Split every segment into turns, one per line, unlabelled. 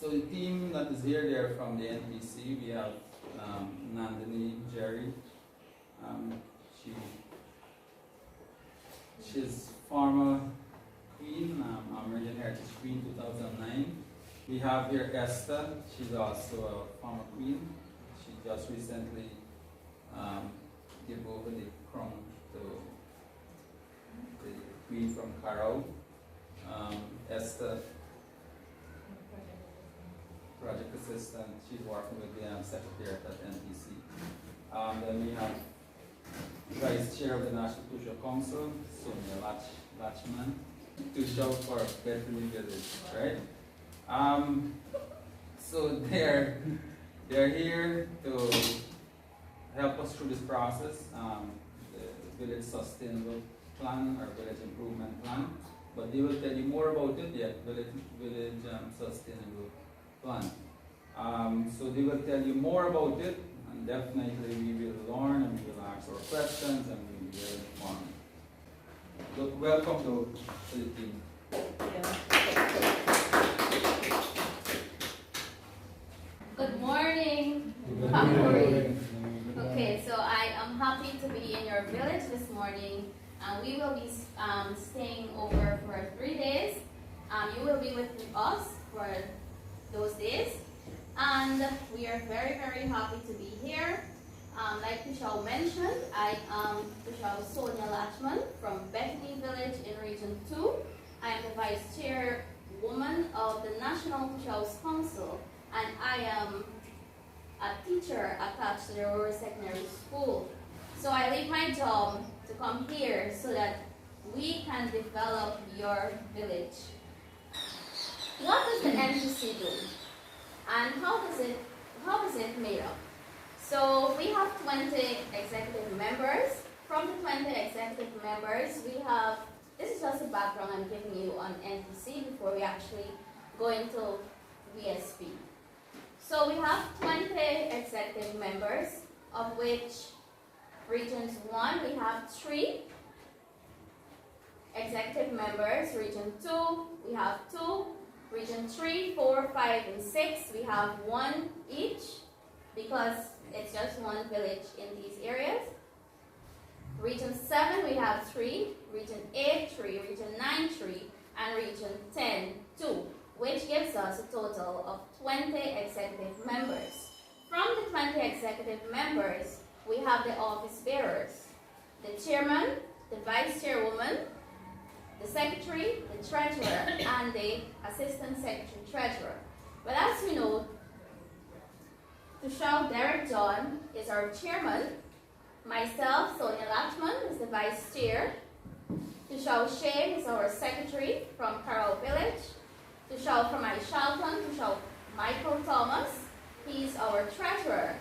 So the team that is here, they're from the NPC. We have Nandini Jerry. She's former Queen, American Heritage Queen 2009. We have here Esther. She's also a former Queen. She just recently gave over the crown to the Queen from Carol. Esther, project assistant, she's working with the secretariat at NPC. Then we have Vice Chair of the National Toshaos Council, Sonia Latchman, to shout for Bethany Village, right? So they're here to help us through this process, the Village Sustainable Plan or Village Improvement Plan. But they will tell you more about it, Village Sustainable Plan. So they will tell you more about it, and definitely we will learn and we will ask our questions and we will inform. Look, welcome to the team.
Good morning, Pakuri. Okay, so I am happy to be in your village this morning. We will be staying over for 3 days. You will be with us for those days. And we are very, very happy to be here. Like Toshaos mentioned, I am Toshaos Sonia Latchman from Bethany Village in Region 2. I am the Vice Chairwoman of the National Toshaos Council, and I am a teacher attached to the Rural Secondary School. So I leave my job to come here so that we can develop your village. What does the NTC do? And how is it made up? So we have 20 executive members. From the 20 executive members, we have, this is just a background I'm giving you on NTC before we actually go into VSP. So we have 20 executive members, of which Regions 1, we have 3 executive members. Region 2, we have 2. Region 3, 4, 5, and 6, we have 1 each, because it's just one village in these areas. Region 7, we have 3. Region 8, 3. Region 9, 3. And Region 10, 2, which gives us a total of 20 executive members. From the 20 executive members, we have the office bearers, the chairman, the vice chairwoman, the secretary, the treasurer, and the assistant secretary treasurer. But as we know, Toshaos Derek John is our chairman. Myself, Sonia Latchman, is the vice chair. Toshaos Shane is our secretary from Carroll Village. Toshaos from Shalton, Toshaos Michael Thomas, he's our treasurer.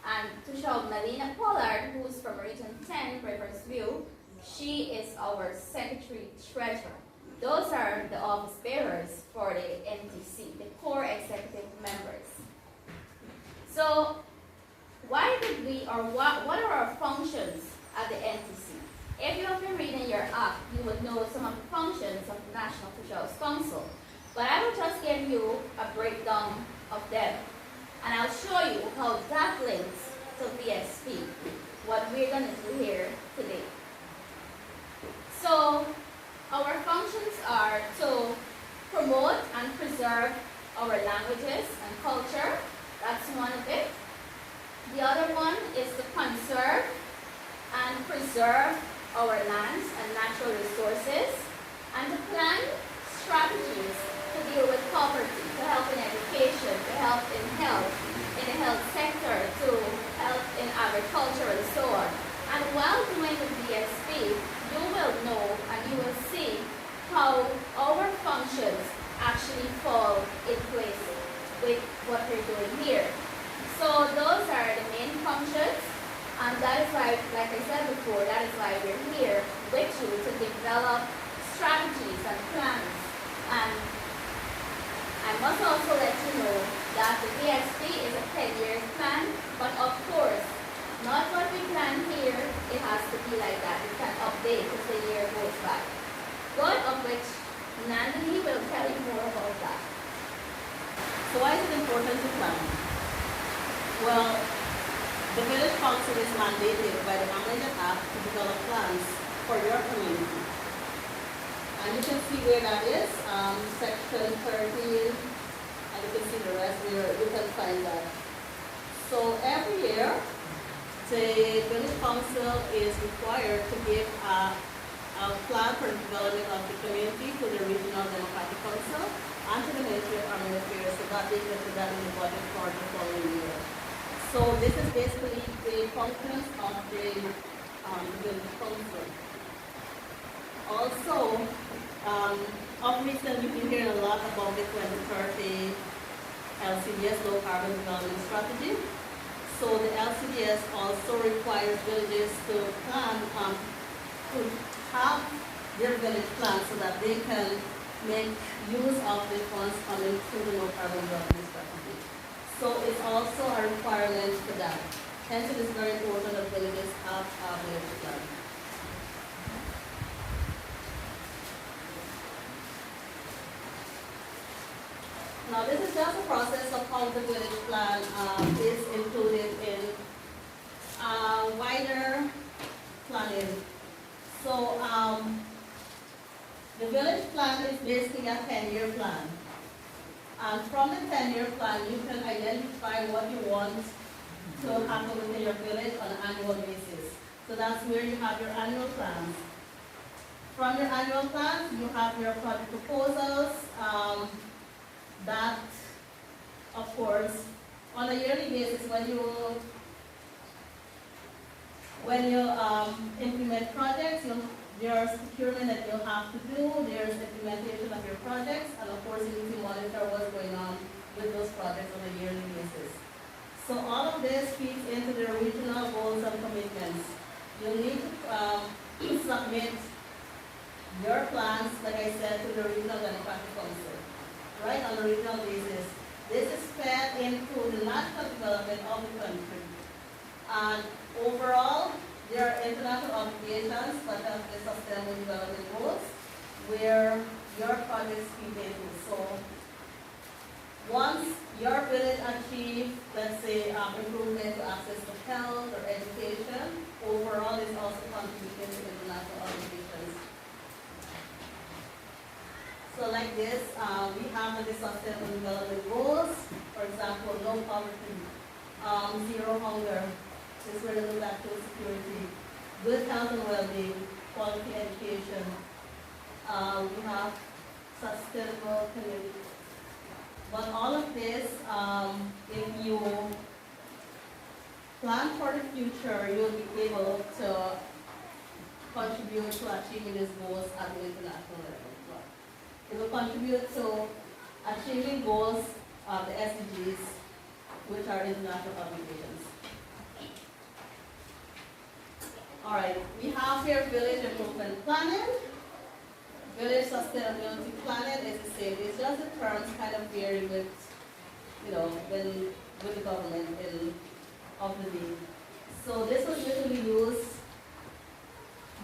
And Toshaos Melina Pollard, who's from Region 10, Rivers View, she is our secretary treasurer. Those are the office bearers for the NTC, the core executive members. So why did we, or what are our functions at the NTC? If you have been reading your act, you would know some of the functions of the National Toshaos Council. But I will just give you a breakdown of them. And I'll show you how that links to VSP, what we're going to do here today. So our functions are to promote and preserve our languages and culture. That's one of it. The other one is to conserve and preserve our lands and natural resources, and to plan strategies to deal with poverty, to help in education, to help in health, in the health sector, to help in agriculture and so on. And while doing the VSP, you will know and you will see how our functions actually fall in place with what we're doing here. So those are the main functions, and that is why, like I said before, that is why we're here with you to develop strategies and plans. And I must also let you know that the VSP is a 10-year plan, but of course, not what we plan here, it has to be like that. It can update as the year goes by. Good, of which Nandini will tell you more about that.
So why is it important to plan? Well, the village council is mandated by the Amendment Act to develop plans for your community. And you can see where that is, section 13, and you can see the rest where you can find that. So every year, the village council is required to give a plan for the development of the community to the regional democratic council and to the Ministry of Armed Affairs so that they can put that in the budget for the following year. So this is basically the functions of the village council. Also, of recent you've been hearing a lot about the 2030 LCDS low carbon development strategy. So the LCDS also requires villages to plan, to have their village plan so that they can make use of the funds coming through the low carbon development strategy. So it's also a requirement for that. Hence it is very important that villages have a village plan. Now this is just a process of how the village plan is included in wider planning. So the village plan is basically a 10-year plan. And from the 10-year plan, you can identify what you want to happen within your village on an annual basis. So that's where you have your annual plans. From your annual plans, you have your project proposals, that, of course, on a yearly basis, when you implement projects, there's procurement that you'll have to do, there's implementation of your projects, and of course, you need to monitor what's going on with those projects on a yearly basis. So all of this feeds into the regional goals and commitments. You need to submit your plans, like I said, to the regional democratic council, right, on a regional basis. This is fed into the national development of the country. And overall, there are international obligations such as the Sustainable Development Goals, where your projects feed into. So once your village achieves, let's say, improvement to access to health or education, overall is also contributing to international obligations. So like this, we have the Sustainable Development Goals, for example, no poverty, zero hunger, this is where they look at food security, good health and well-being, quality education. We have sustainable community. But all of this, if you plan for the future, you'll be able to contribute to achieving these goals at the international level. It will contribute to achieving goals of the SDGs, which are international obligations. All right, we have here village improvement planning. Village sustainability planning is the same. It's just the terms kind of vary with, with the government of the day. So this was usually used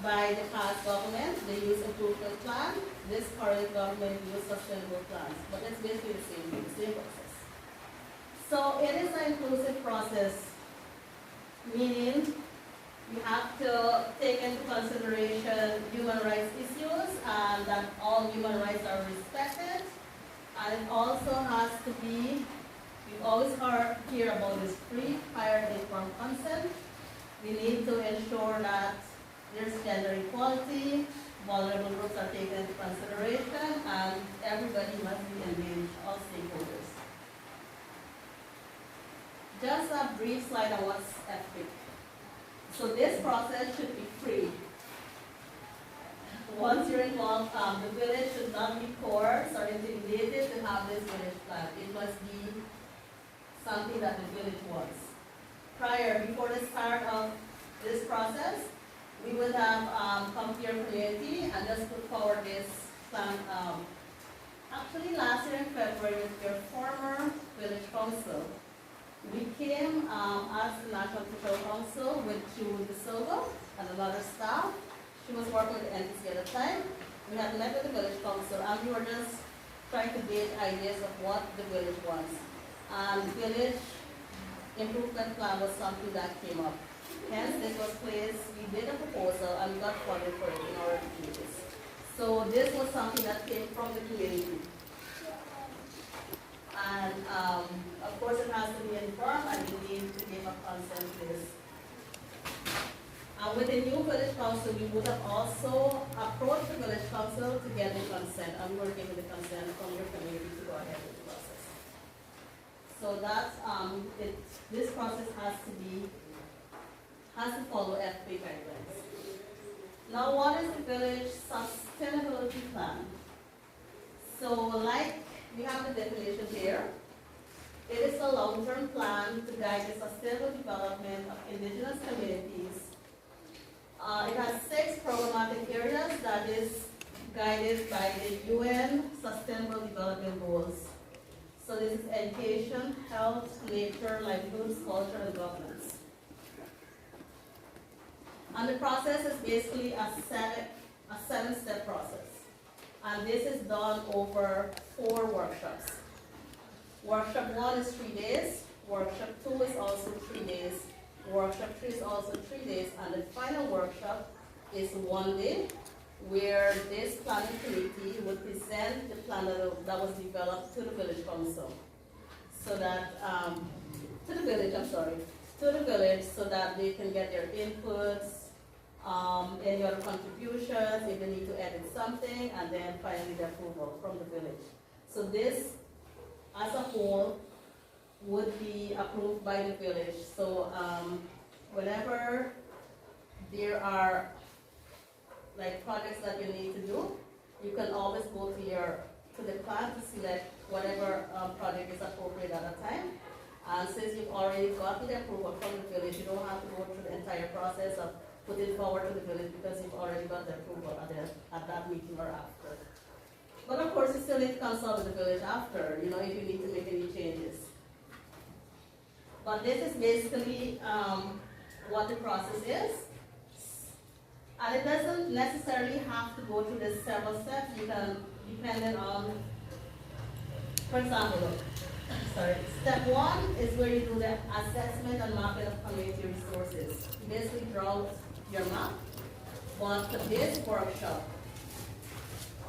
by the past government. They use improvement plan. This current government uses sustainable plans, but it's basically the same process. So it is an inclusive process, meaning you have to take into consideration human rights issues and that all human rights are respected. And it also has to be, we always hear about this free, prior, and informed consent. We need to ensure that there's gender equality, vulnerable groups are taken into consideration, and everybody must be engaged, all stakeholders. Just a brief slide on what's EPIC. So this process should be free. Once you're involved, the village should not be coerced or intimidated to have this village plan. It must be something that the village wants. Before the start of this process, we would have come to your community and just put forward this plan. Actually, last year in February with your former village council, we came as the National Toshaos Council with Julie DeSilva and another staff. She was working with the NTC at the time. We had met with the village council and we were just trying to get ideas of what the village wants. And village improvement plan was something that came up. Hence, this was placed, we did a proposal and we got funded for it in order to do this. So this was something that came from the community. And of course it has to be informed and we need to give a consent to this. With the new village council, we would have also approached the village council to get the consent. I'm working with the consent from your community to go ahead with the process. So that's, this process has to follow FP guidelines. Now, what is the village sustainability plan? So like we have the definition here, it is a long-term plan to guide the sustainable development of indigenous communities. It has 6 programmatic areas that is guided by the UN Sustainable Development Goals. So this is education, health, nature, livelihoods, culture, and governance. And the process is basically a 7-step process. And this is done over 4 workshops. Workshop 1 is 3 days, workshop 2 is also 3 days, workshop 3 is also 3 days, and the final workshop is 1 day, where this planning committee would present the plan that was developed to the village council. So that, to the village, so that they can get their inputs, any other contributions, if they need to edit something, and then finally the approval from the village. So this, as a whole, would be approved by the village. So whenever there are like projects that you need to do, you can always go to the plan to select whatever project is appropriate at a time. And since you've already gotten the approval from the village, you don't have to go through the entire process of putting forward to the village because you've already got the approval at that meeting or after. But of course, you still need to consult with the village after, if you need to make any changes. But this is basically what the process is. And it doesn't necessarily have to go through the several steps. You can, depending on, for example, step 1 is where you do the assessment and mapping of community resources. You basically draw your map. But for this workshop,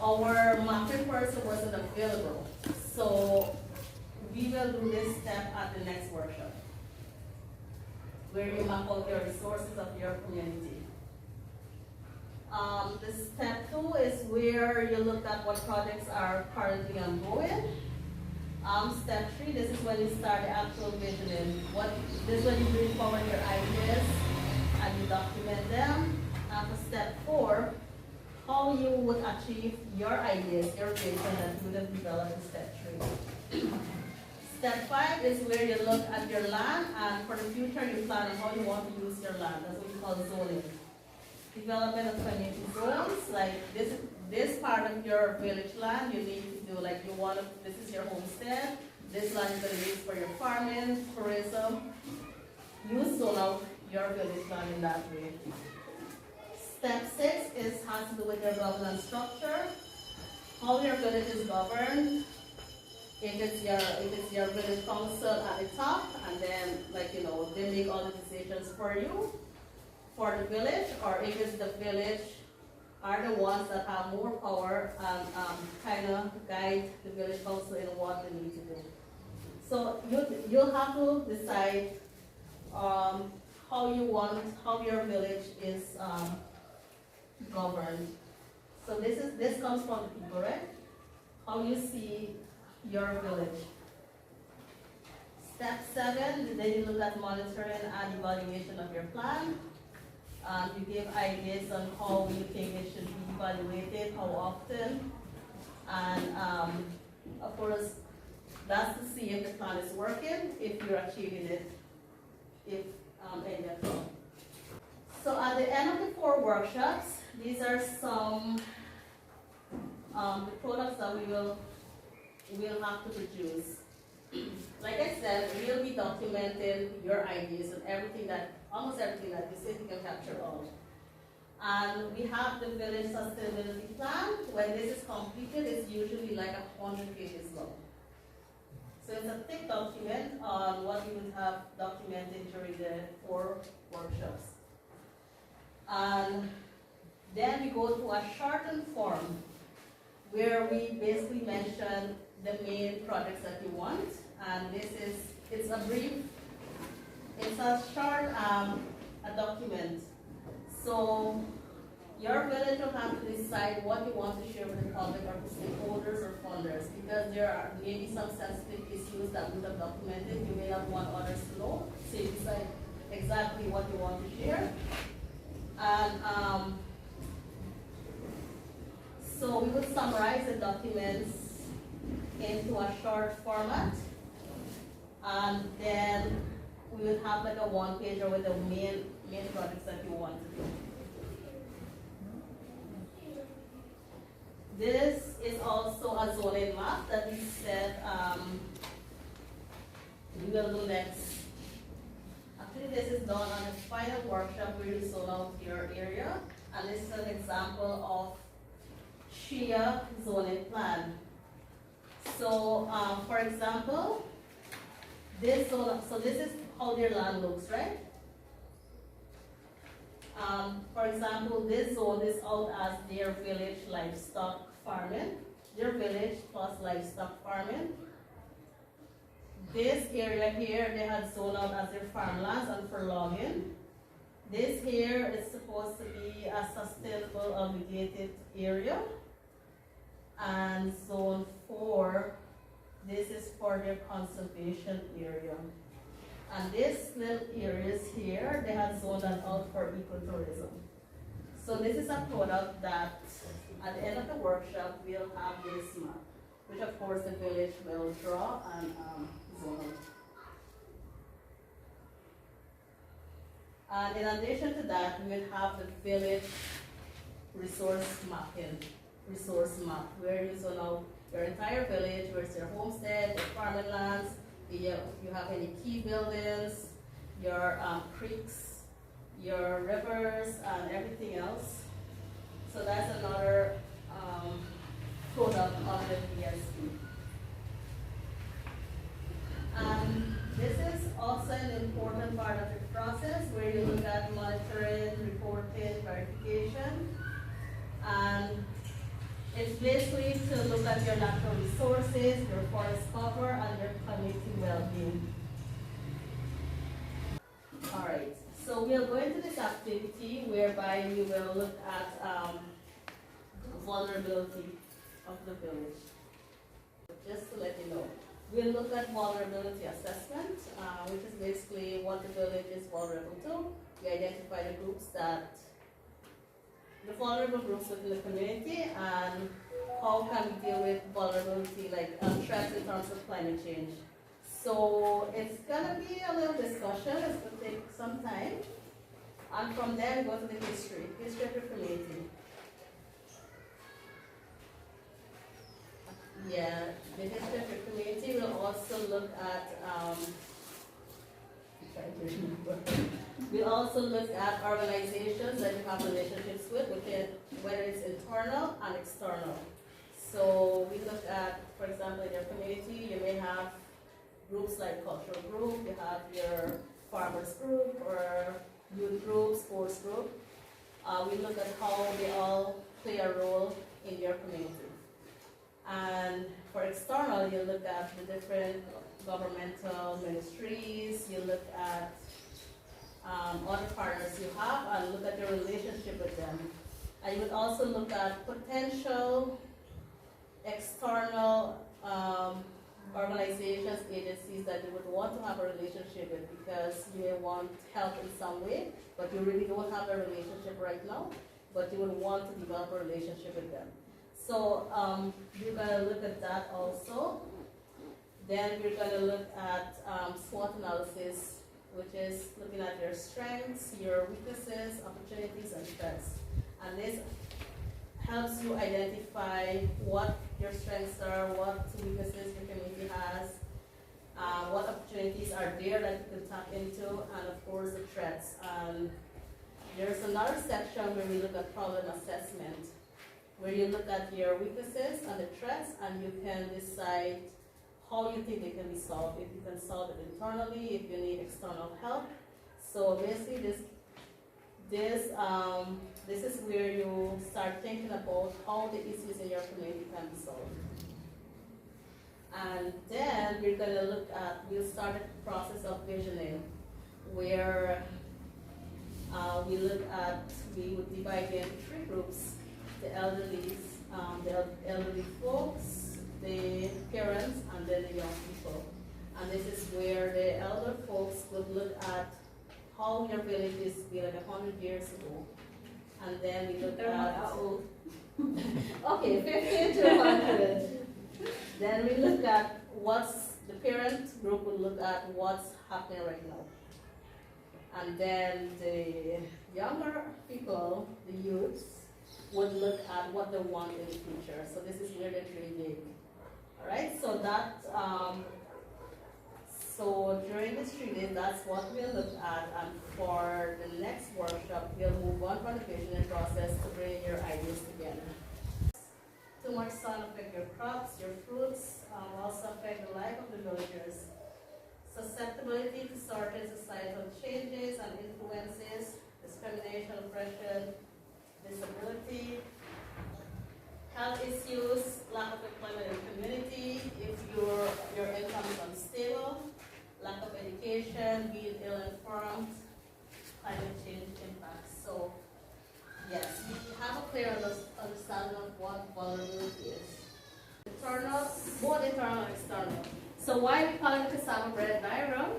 our mapping person wasn't available. So we will do this step at the next workshop, where you map out your resources of your community. The step 2 is where you look at what projects are currently ongoing. Step 3, this is when you start the actual visioning. This is when you bring forward your ideas and you document them. And for step 4, how you would achieve your ideas, your vision that you would have developed in step 3. Step 5 is where you look at your land, and for the future you plan on how you want to use your land. That's what we call zoning. Development of community zones, like this part of your village land, you need to do like this is your homestead, this land is going to be used for your farming, tourism. You zone out your village land in that way. Step 6 has to do with your governance structure, how your village is governed. If it's your village council at the top, and then they make all the decisions for you, for the village, or if it's the village are the ones that have more power and kind of guide the village council in what they need to do. So you'll have to decide how your village is governed. So this comes from the people, right? How you see your village. Step 7, then you look at monitoring and evaluation of your plan. You give ideas on how you think it should be evaluated, how often, and of course, that's to see if the plan is working, if you're achieving it, if any at all. So at the end of the 4 workshops, these are some the products that we'll have to produce. Like I said, we'll be documenting your ideas and almost everything that you say, we can capture all. And we have the village sustainability plan. When this is completed, it's usually like 100 pages long. So it's a thick document on what we would have documented during the 4 workshops. And then we go to a shortened form where we basically mention the main projects that we want. And it's a brief, it's a short a document. So your village will have to decide what you want to share with the public or to stakeholders or funders, because there are maybe some sensitive issues that we have documented you may not want others to know. So you decide exactly what you want to share. And so we would summarize the documents into a short format, and then we would have like a one-pager with the main projects that you want to do. This is also a zoning map that we said we will do next. Actually, this is done on the final workshop where you zone out your area, and this is an example of Shia zoning plan. So, for example, this zone, so this is how their land looks, right? For example, this zone is out as their village livestock farming, their village plus livestock farming. This area here, they had zoned out as their farmlands and for logging. This here is supposed to be a sustainable obligated area. And zone 4, this is for their conservation area. And this little areas here, they have zoned that out for ecotourism. So this is a product that at the end of the workshop, we'll have this map, which of course the village will draw and zone out. And in addition to that, we will have the village resource mapping. Resource map, where you zone out your entire village, where's your homestead, your farming lands, you have any key buildings, your creeks, your rivers, and everything else. So that's another product of the VSP. And this is also an important part of the process where you look at monitoring, reporting, verification, and it's basically to look at your natural resources, your forest cover, and your community well-being. All right, so we'll go into this activity whereby we will look at vulnerability of the village. Just to let you know, we'll look at vulnerability assessment, which is basically what the village is vulnerable to. We identify the groups the vulnerable groups within the community, and how can we deal with vulnerability, like threats in terms of climate change. So it's gonna be a little discussion, it's gonna take some time. And from there we go to the history of the community. Yeah, the history of the community will also look at we'll also look at organizations that you have relationships with, whether it's internal and external. So we look at, for example, in your community, you may have groups like cultural group, you have your farmers group, or youth group, sports group. We look at how they all play a role in your community. And for external, you look at the different governmental ministries, you look at other partners you have, and look at your relationship with them. And you would also look at potential external organizations, agencies that you would want to have a relationship with, because you may want help in some way, but you really don't have a relationship right now, but you would want to develop a relationship with them. So we're going to look at that also. Then we're going to look at SWOT analysis, which is looking at your strengths, your weaknesses, opportunities, and threats. And this helps you identify what your strengths are, what weaknesses your community has, what opportunities are there that you can tap into, and of course the threats. There's another section where we look at problem assessment, where you look at your weaknesses and the threats, and you can decide how you think they can be solved. If you can solve it internally, if you need external help. So basically, this is where you start thinking about how the issues in your community can be solved. And then we'll start the process of visioning, where we would divide into three groups: the elderly folks, the parents, and then the young people. And this is where the elder folks would look at how your village used to be like 100 years ago. And then we look at okay, 50 to 100. Then we look at the parent group would look at what's happening right now. And then the younger people, the youths, would look at what they want in the future. So this is where the dream big. All right, so so during this 3 days, that's what we'll look at. And for the next workshop, we'll move on from the visioning process to bring your ideas together. Too much sun affect your crops, your fruits, also affect the life of the villagers. Susceptibility to certain societal changes and influences, discrimination, oppression, disability, health issues, lack of employment in the community, if your income is unstable, lack of education, being ill-informed, climate change impacts. So, yes, we have a clear understanding of what vulnerability is. Internal, both internal and external. So why we call it cassava bread diagram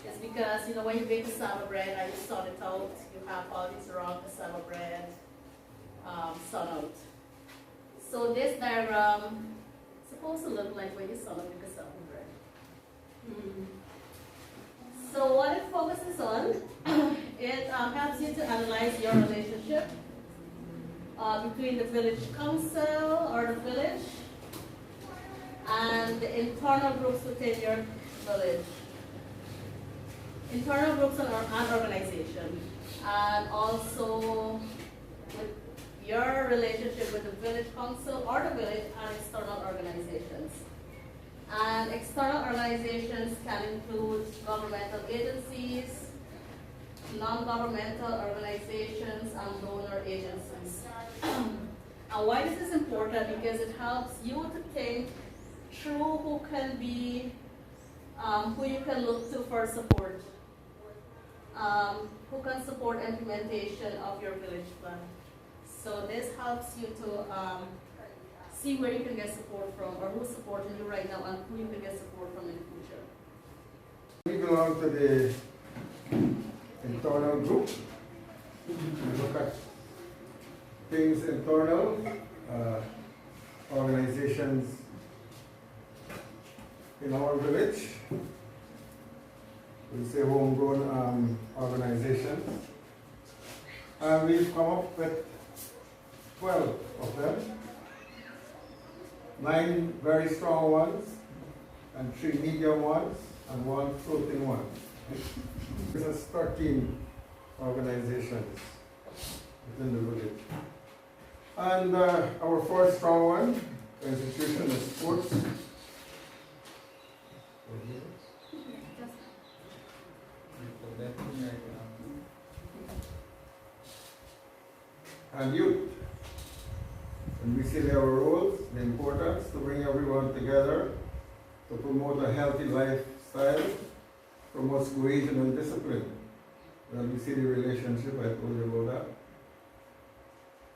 is because, when you bake cassava bread and you sort it out, you have all these raw cassava bread sawn out. So this diagram is supposed to look like when you saw the cassava bread. So what it focuses on, it helps you to analyze your relationship between the village council or the village and the internal groups within your village. Internal groups and organization, and also with your relationship with the village council or the village and external organizations. And external organizations can include governmental agencies, non-governmental organizations, and donor agencies. And why this is important? Because it helps you to think through who you can look to for support. Who can support implementation of your village plan. So this helps you to see where you can get support from, or who's supporting you right now, and who you can get support from in the future.
We belong to the internal group. We look at things internal, organizations in our village. We say homegrown organizations. And we've come up with 12 of them. 9 very strong ones, and 3 medium ones, and 1 floating one. This is 13 organizations within the village. And our first strong one, institution is sports. And youth. And we see their roles, the importance to bring everyone together, to promote a healthy lifestyle, promotes cohesion and discipline. And we see the relationship, I told you about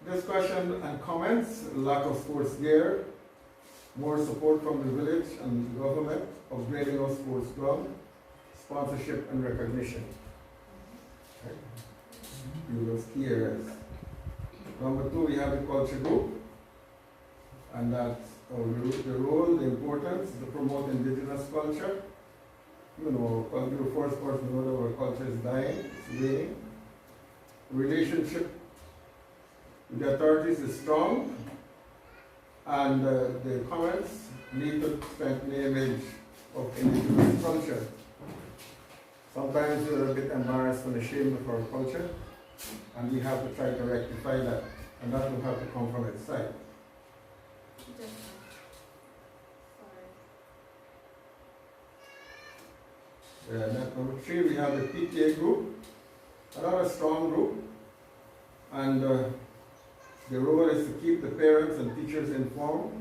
that. Discussion and comments, lack of sports gear, more support from the village and the government, upgrading our sports club, sponsorship and recognition. Right? Those key areas. Number 2, we have the culture group, and that's the role, the importance to promote indigenous culture. The first person know that our culture is dying, it's waning. Relationship with the authorities is strong, and the comments need to strengthen the image of indigenous culture. Sometimes we're a bit embarrassed and ashamed of our culture, And we have to try to rectify that, and that will have to come from its side. Number 3, we have the PTA group, another strong group, and the role is to keep the parents and teachers informed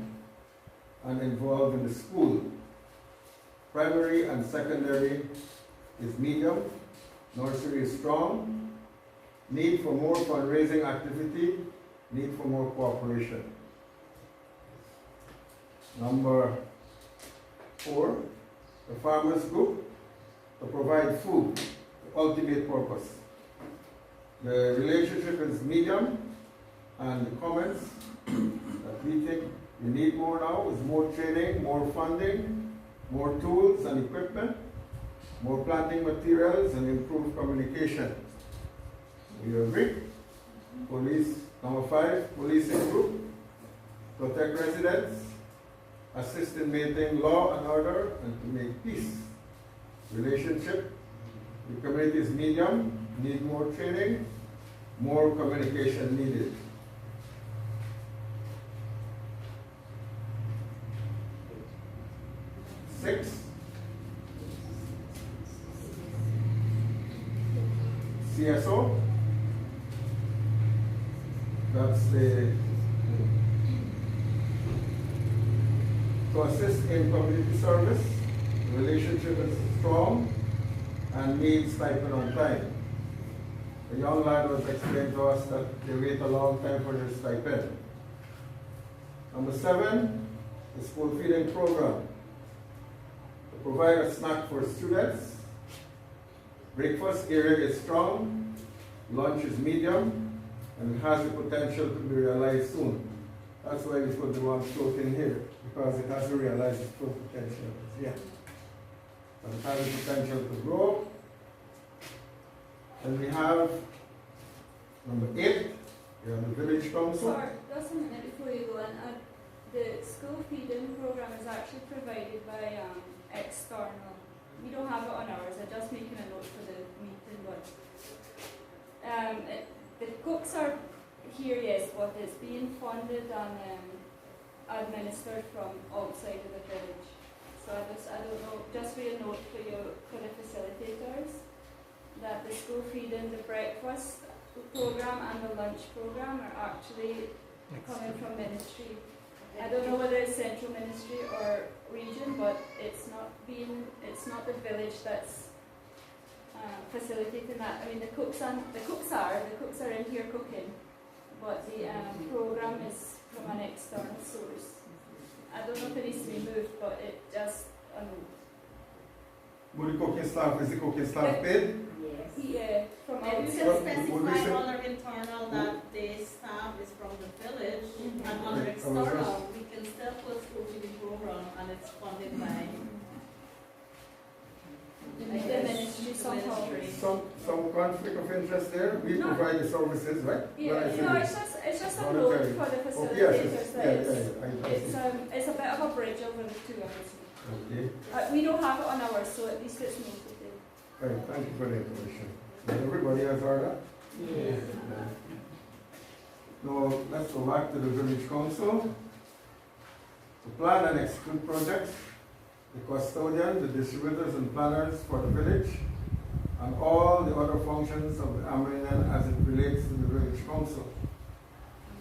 and involved in the school. Primary and secondary is medium, nursery is strong, need for more fundraising activity, need for more cooperation. Number 4, the farmers group, to provide food, the ultimate purpose. The relationship is medium, and the comments that we think we need more now is more training, more funding, more tools and equipment, more planting materials, and improved communication. You agree? Police, number 5, policing group, protect residents, assist in maintaining law and order, and to make peace. Relationship, the community is medium, need more training, more communication needed. Six, CSO, that's the to assist in community service. The relationship is strong and needs stipend on time. The young lad was explained to us that they wait a long time for their stipend. Number 7, the school feeding program. To provide a snack for students. Breakfast area is strong, lunch is medium, and it has the potential to be realized soon. That's why we put the one float in here, because it has to realize its full potential. Yeah. And it has the potential to grow. And we have number 8, we have the village council.
Sorry, just a minute before you go on. The school feeding program is actually provided by external. We don't have it on ours. I'm just making a note for the meeting, but the cooks are here, yes, but it's being funded and administered from outside of the village. So I don't know, just for a note for the facilitators, that the school feeding, the breakfast program and the lunch program are actually coming from ministry. I don't know whether it's central ministry or region, but it's not the village that's facilitating that. I mean, the cooks are in here cooking, but the program is from an external source. I don't know if it needs to be moved, but it just
Would the cooking staff, is the cooking staff paid?
Yes.
yeah, from
Maybe we
outside.
can
Would we
specify
say-
under internal that the staff is from the village, and under
Right,
external, we can still put school feeding program and it's funded by
The ministry somehow.
Some conflict of interest there. We
No.
provide the services, right?
Yeah,
When I say
no,
this.
it's just a
Voluntary.
note for the
Okay, yes,
facilitators that it's a bit of a bridge over the two of us.
Okay.
We don't have it on ours, so at least it's noted there.
Right, thank you for the information. Everybody has heard that?
Yes.
Now, let's go back to the village council. To plan and execute projects, the custodian, the distributors and planners for the village, and all the other functions of the Amarinan as it relates to the village council.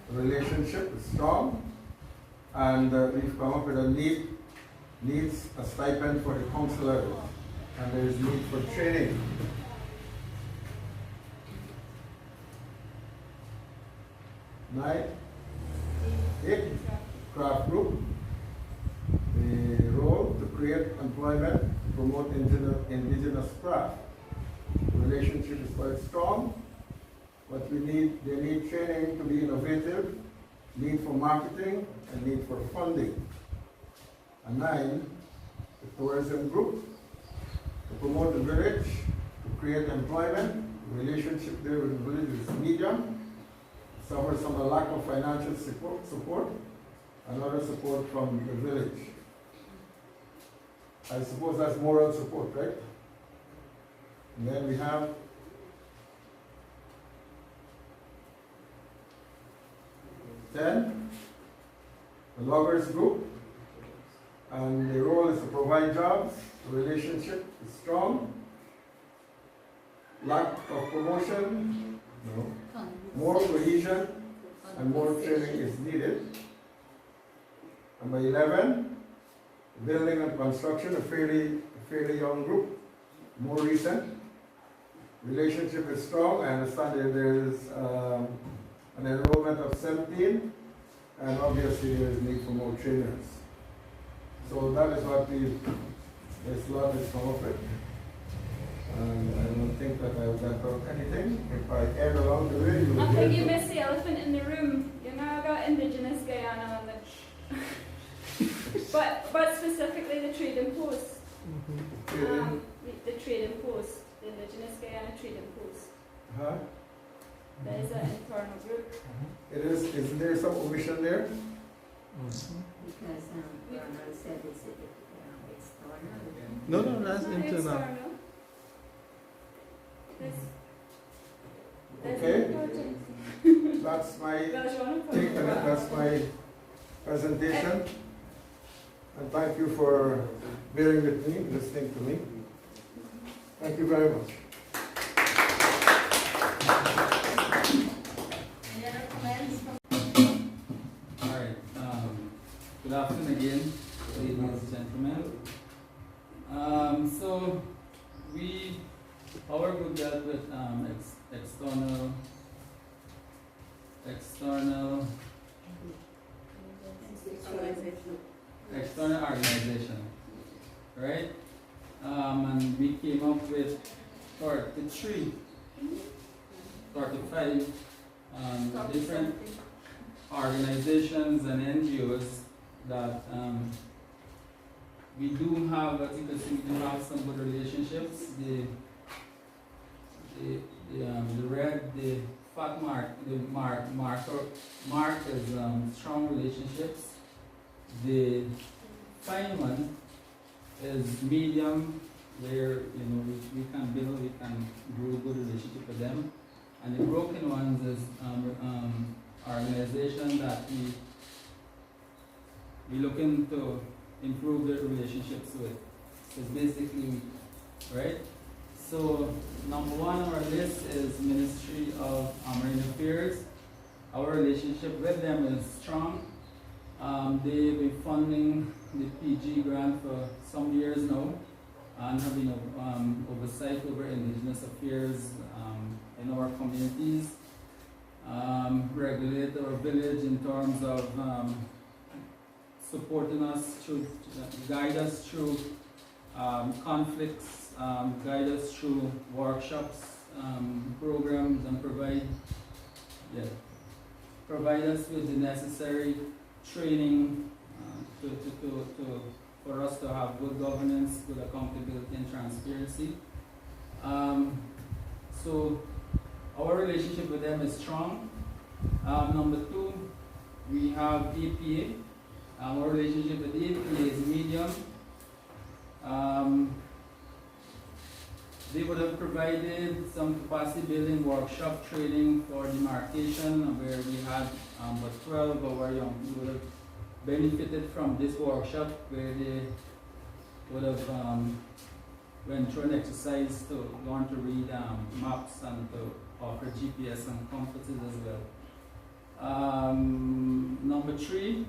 The relationship is strong, and we've come up with a needs a stipend for the councillors, and there is need for training. Nine, 8, craft group. The role to create employment, promote indigenous craft. The relationship is quite strong, but they need training to be innovative, need for marketing, and need for funding. And 9, the tourism group, to promote the village, to create employment. The relationship there with the village is medium, suffers from a lack of financial support and other support from the village. I suppose that's moral support, right? And then we have 10, the loggers group, and the role is to provide jobs. The relationship is strong. Lack of promotion, no. More cohesion and more training is needed. Number 11, building and construction, a fairly young group, more recent. Relationship is strong. I understand that there is an enrollment of 17, and obviously there is need for more trainers. So that is what this lot is come up with. And I don't think that I've left out anything. If I add along the way, you will
I think you
hear
missed the elephant in the room. You now got indigenous Guyana on the but specifically the trading post. The trading post, the indigenous Guyana trading post.
Huh?
That is an internal group.
It is. Isn't there some omission there?
Because Ronald said it's external.
No, that's
It's not
internal.
external. There's
Okay.
no project.
That's my
Well, you wanna put
take
it
on it.
back.
That's my presentation. And thank you for bearing with me, listening to me. Thank you very much.
Any other comments from
Alright, good afternoon again, ladies and gentlemen. So our group dealt with external organization, right? And we came up with 35 different organizations and NGOs that we do have, as you can see, we do have some good relationships. The red, the fat mark, the mark is strong relationships. The fine one is medium, where we can build, we can grow good relationship with them. And the broken ones is organization that we looking to improve their relationships with. So basically, right? So number one on our list is Ministry of Marine Affairs. Our relationship with them is strong. They've been funding the PG grant for some years now, and have been oversight over indigenous affairs in our communities. Regulate our village in terms of supporting us through, guide us through conflicts, guide us through workshops, programs, and provide us with the necessary training for us to have good governance, good accountability, and transparency. So our relationship with them is strong. Number two, we have APA. Our relationship with APA is medium. They would have provided some capacity building workshop training for demarcation, where we had about 12 of our young people would have benefited from this workshop, where they would have went through an exercise to learn to read maps and to offer GPS and compasses as well. Number three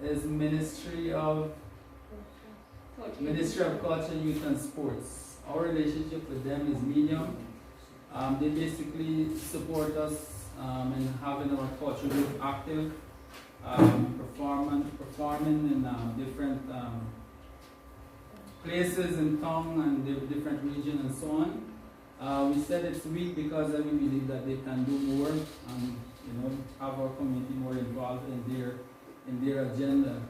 is Ministry of Culture, Youth and Sports. Our relationship with them is medium. They basically support us in having our culture group active, performing in different places in town and the different regions and so on. We said it's weak because we believe that they can do more and have our community more involved in their agenda.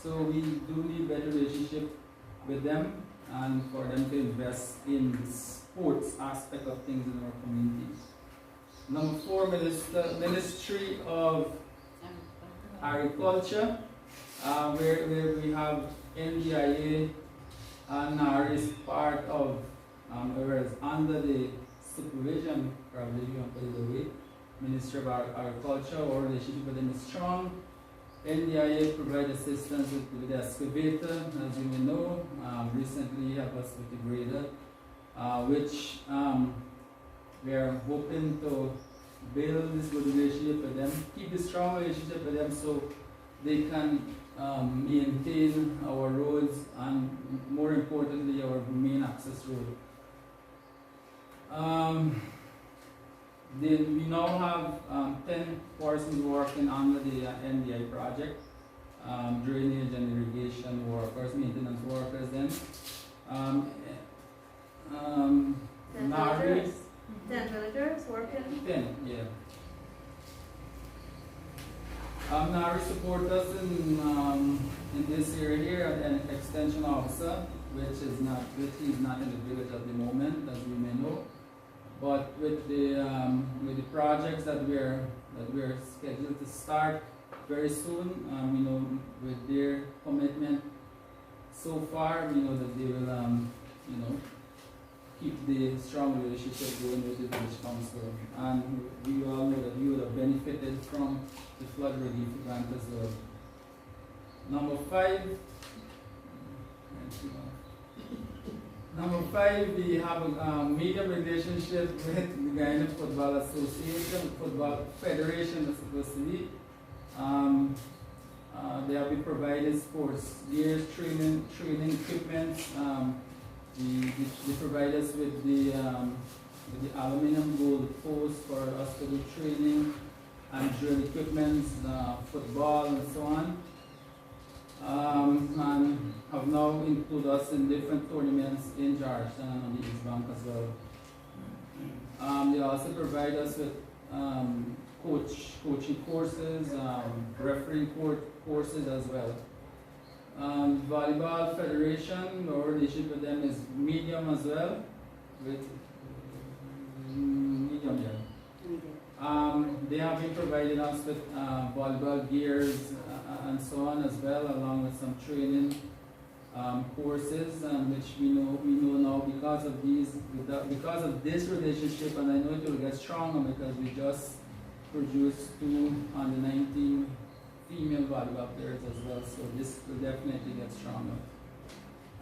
So we do need better relationship with them, and for them to invest in the sports aspect of things in our communities. Number four, Ministry of Agriculture, where we have NDIA and NAR is part of, whereas under the supervision, probably you want to put it away, Ministry of Agriculture. Our relationship with them is strong. NDIA provide assistance with the excavator, as you may know. Recently helped us with the grader, which we are hoping to build this good relationship with them, keep a strong relationship with them so they can maintain our roads and more importantly our main access road. We now have 10 persons working under the NDI project, drainage and irrigation workers, maintenance workers then.
10
Nari,
villagers. 10 villagers working.
10, yeah. Nari support us in this area here, an extension officer, which is not in the village at the moment, as we may know. But with the projects that we're scheduled to start very soon, we know with their commitment so far, we know that they will keep the strong relationship going with the village council, and we all know that we would have benefited from the flood relief grant as well. Number 5. Number 5, we have a medium relationship with the Guyana Football Association, Football Federation, that's supposed to be. They have been providing sports gear, training equipment. They provide us with the aluminum gold post for us to do training and drill equipment, football and so on. And have now included us in different tournaments in Georgetown and on the East Bank as well. They also provide us with coaching courses, refereeing courses as well. Volleyball Federation, our relationship with them is medium as well, with medium, yeah. They have been providing us with volleyball gears and so on as well, along with some training courses, which we know now because of this relationship, and I know it will get stronger because we just produced 2 under 19 female volleyball players as well, so this will definitely get stronger.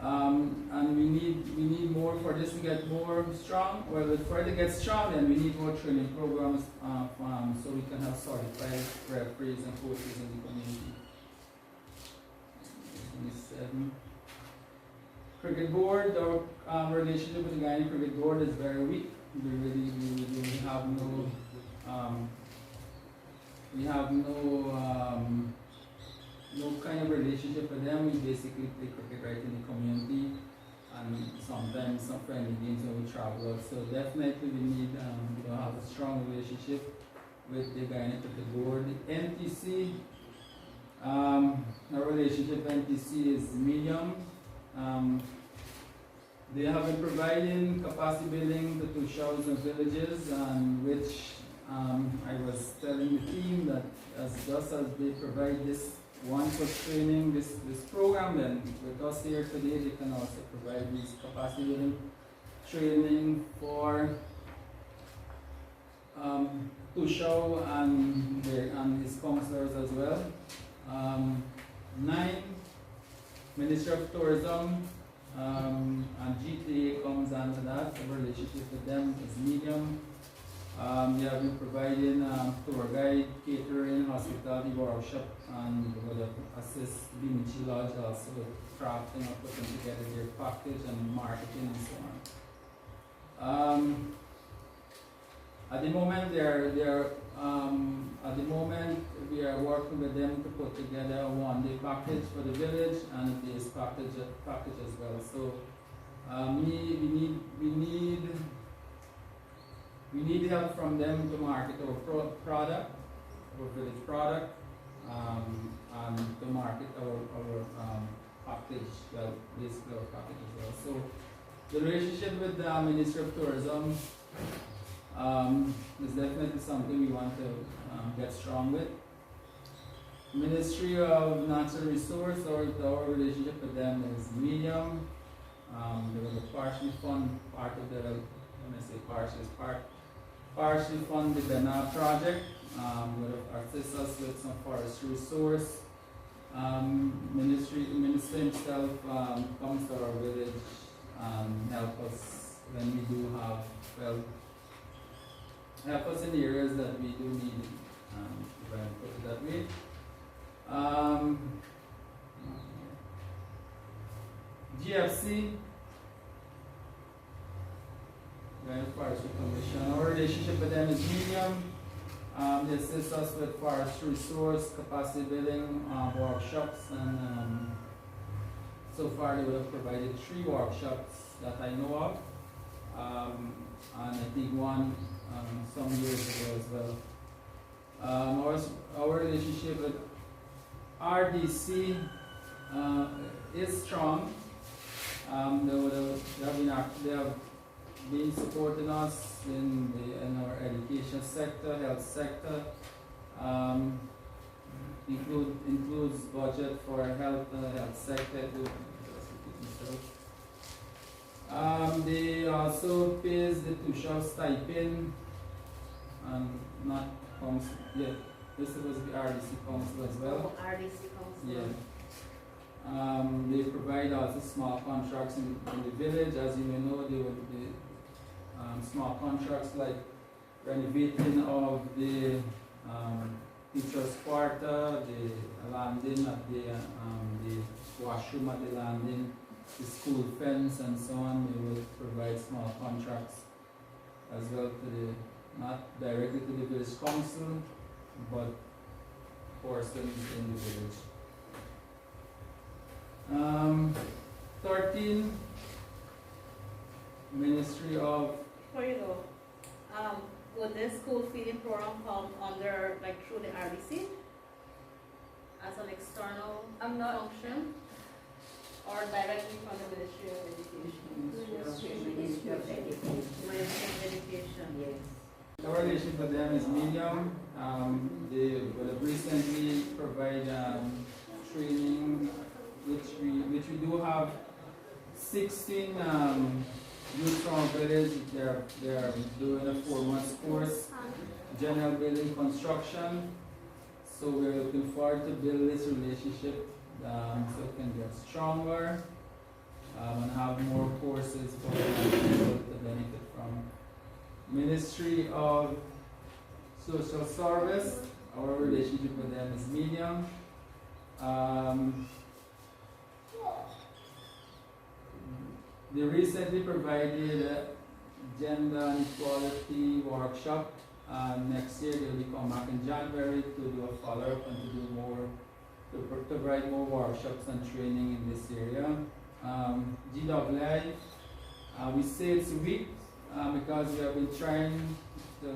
And we need more for this to get more strong. Well, for it to get strong, then we need more training programs so we can have certified referees and coaches in the community. 27. Cricket board, our relationship with the Guyana Cricket Board is very weak. We have no kind of relationship with them. We basically play cricket right in the community, and sometimes some friendly games when we travel out. So definitely we need to have a strong relationship with the Guyana Cricket Board. The NTC, our relationship with NTC is medium. They have been providing capacity building to Toshaos and villages, which I was telling the team that just as they provide this one for training, this program, then with us here today, they can also provide this capacity building training for Toshaos and his councillors as well. 9, Ministry of Tourism and GTA comes under that. The relationship with them is medium. They have been providing tour guide, catering, hospitality, workshop, and will assist Binichi Lodge also with crafting or putting together their package and marketing and so on. At the moment, we are working with them to put together a one-day package for the village and a day's package as well. So we need help from them to market our product, our village product, and to market our package, well, basically our package as well. So the relationship with the Ministry of Tourism is definitely something we want to get strong with. Ministry of Natural Resource, our relationship with them is medium. They will partially fund part of the, when I say partial, is part partially fund the Guyana project, would assist us with some forestry resource. Minister himself comes to our village and help us when we do have, well, help us in the areas that we do need, if I can put it that way. GFC, Guyana Forestry Commission, our relationship with them is medium. They assist us with forestry resource, capacity building, workshops, and so far they would have provided 3 workshops that I know of, and I think one some years ago as well. Our relationship with RDC is strong. They have been supporting us in our education sector, health sector. Includes budget for health sector. They also pays the Toshaos stipend, and not council. Yeah, this was the RDC council as well.
RDC Council.
Yeah. They provide also small contracts in the village. As you may know, they would be small contracts like renovating of the teachers' quarter, the landing at the washroom at the landing, the school fence, and so on. They would provide small contracts as well to not directly to the village council, but persons in the village. 13, Ministry of.
Before you go, would this school feeding program come under, like, through the RDC as an external function, or directly from the Ministry of Education?
Ministry of Education.
Ministry of Education.
Yes.
Our relationship with them is medium. They will have recently provide training, which we do have 16 youth from our village. They are doing a 4-month course, general building construction. So we're looking forward to build this relationship so it can get stronger and have more courses for people to benefit from. Ministry of Social Service, our relationship with them is medium. They recently provided a gender equality workshop. Next year they will come back in January to do a follow-up and to do more, to provide more workshops and training in this area. GWI, we say it's weak because we have been trying to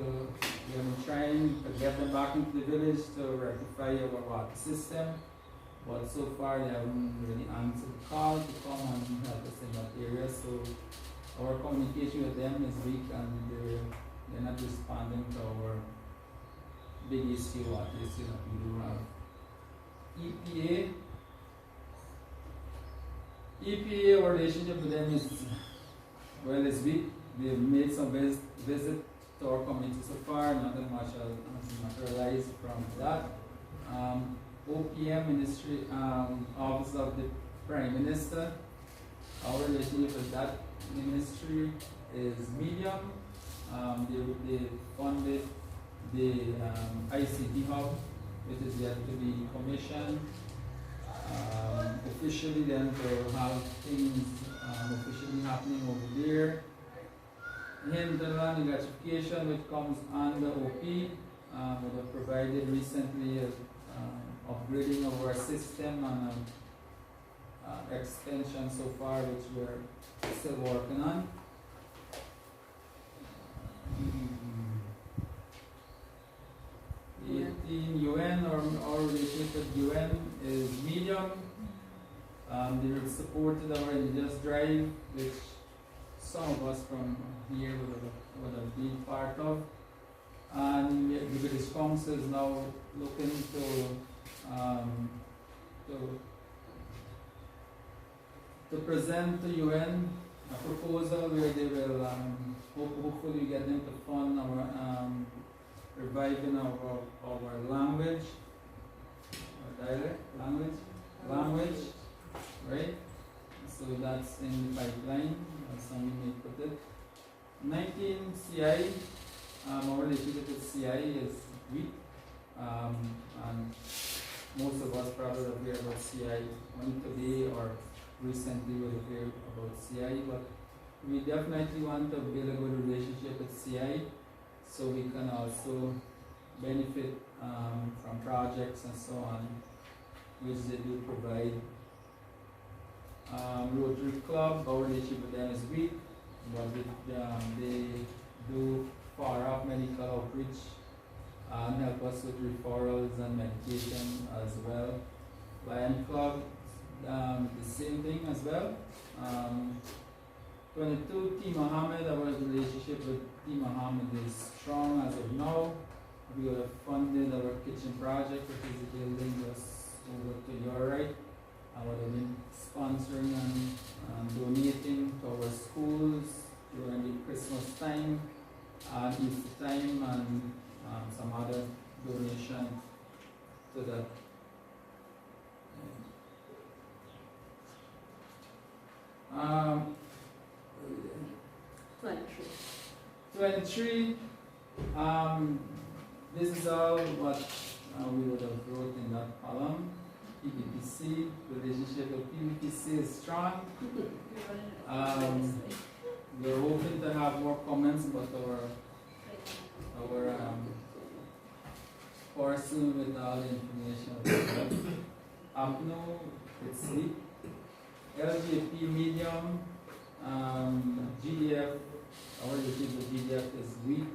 get them back into the village to rectify our water system. But so far they haven't really answered the call to come and help us in that area. So our communication with them is weak, and they're not responding to our big issue, water issue that we do have. EPA, our relationship with them is, well, it's weak. They've made some visit to our community so far, nothing much has materialized from that. OPM, Ministry, Office of the Prime Minister, our relationship with that ministry is medium. They funded the ICT hub, which is yet to be commissioned. Officially then to have things officially happening over there. Hinterland electrification, which comes under OP, we have provided recently upgrading of our system and extension so far, which we're still working on. 18, UN, our relationship with UN is medium. They supported our indigenous drive, which some of us from here would have been part of. And the British Council is now looking to present to UN a proposal where they will hopefully get them to fund our reviving our language, our dialect, language, right? So that's in the pipeline, as some may put it. 19 CI, our relationship with CI is weak, and most of us probably have heard about CI only today or recently we have heard about CI, but we definitely want to build a good relationship with CI so we can also benefit from projects and so on, which they do provide. Rotary Club, our relationship with them is weak, but they do far off medical outreach and help us with referrals and medication as well. Lion Club, the same thing as well. 22, T. Mohammed, our relationship with T. Mohammed is strong as of now. We have funded our kitchen project, which is the building just over to your right. I would have been sponsoring and donating to our schools during the Christmas time and Easter time and some other donation to that. 23. This is all what we would have wrote in that column. PPPC, relationship with PPPC is strong. We're hoping to have more comments about our person with all the information. APNO, it's sleep. LGP medium, GDF, our relationship with GDF is weak.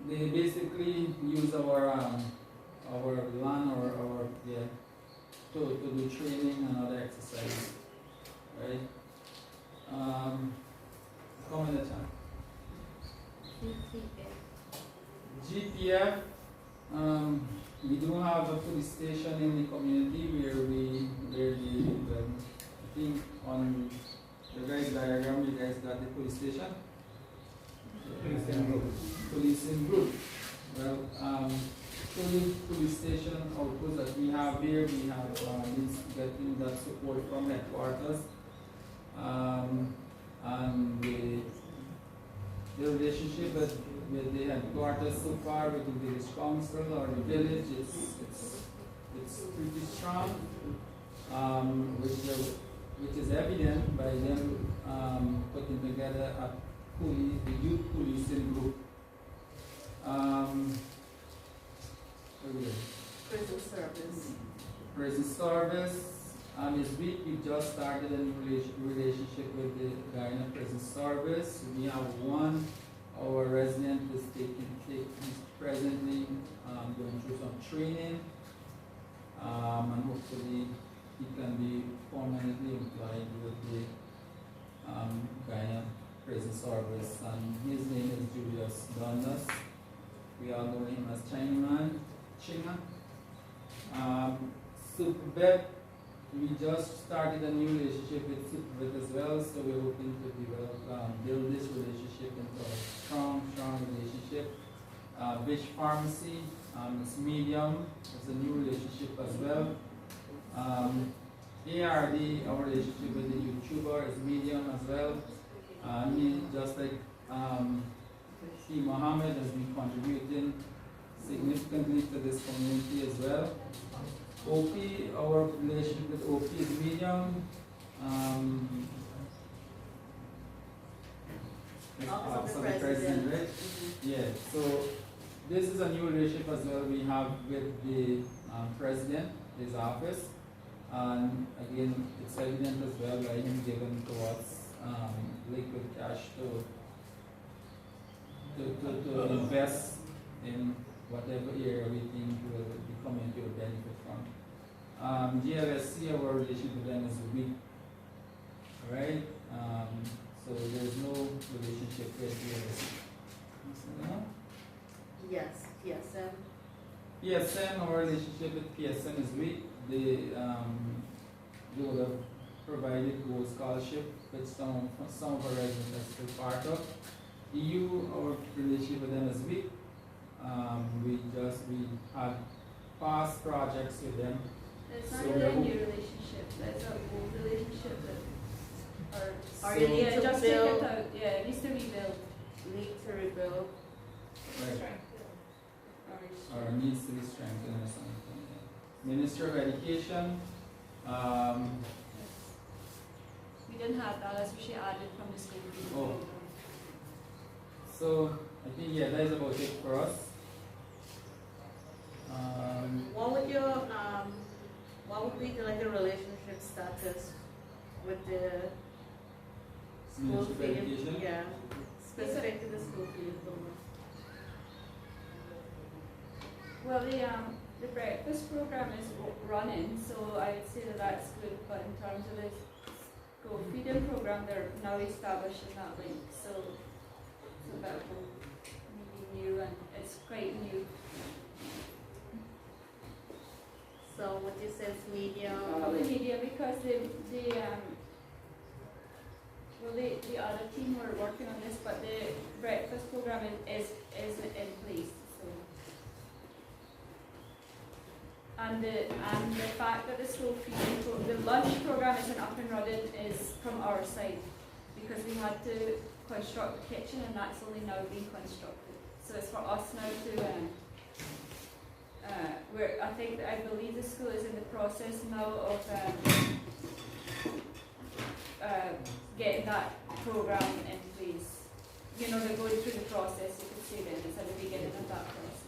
They basically use our land or to do training and other exercises, right? Comment in the chat. GPF, we do have a police station in the community where I think on the right diagram you guys got the police station. Policing group. Well, police station outpost that we have here, we have getting that support from headquarters, and the relationship with the headquarters so far with the village council or the village, it's pretty strong, which is evident by them putting together the youth policing group. Prison service. This week we just started a relationship with the Guyana prison service. We have our resident is presently going through some training, and hopefully he can be permanently employed with the Guyana prison service, and his name is Julius Dundas. We all know him as Chinaman, Chinga. Supervet, we just started a new relationship with Supervet as well, so we're hoping to build this relationship into a strong relationship. Vish Pharmacy, it's medium, it's a new relationship as well. ARD, our relationship with the YouTuber is medium as well. He, just like T. Mohammed, has been contributing significantly to this community as well. OP, our relationship with OP is medium.
Also the president,
right? Yeah, so this is a new relationship as well we have with the president, his office. And again, it's evident as well by him giving to us liquid cash to invest in whatever area we think the community will benefit from. GLSC, our relationship with them is weak, right? So there's no relationship with GLSC.
Yes, PSM.
PSM, our relationship with PSM is weak. they would have provided Gold Scholarship, which some of our residents are still part of. EU, our relationship with them is weak. We had past projects with them.
It's
So
not really a
we're-
new relationship, it's a old relationship that,
Or
So-
you need
yeah,
to
just take
build,
it out, yeah, it needs to rebuild.
need to rebuild.
Right.
Or
Or needs to be strengthened or something. Yeah. Minister of Education,
we didn't have that, that's what she added from the school feeding
Oh.
program.
so I think that is about it for us.
What would be the relationship status with the school
Ministry of
feeding?
Education?
Yeah, specific to the school feeding program.
Well, the breakfast program is running, so I would say that that's good, but in terms of the school feeding program, they're now establishing that link, so that will maybe new, and it's quite new.
So what you say is medium.
Probably media, because the other team were working on this, but the breakfast program is in place, so. And the fact that the school feeding the lunch program isn't up and running is from our side, because we had to construct the kitchen, and that's only now being constructed. So it's for us now to I believe the school is in the process now of getting that program in place. You know, they're going through the process, you could say then, it's at the beginning of that process.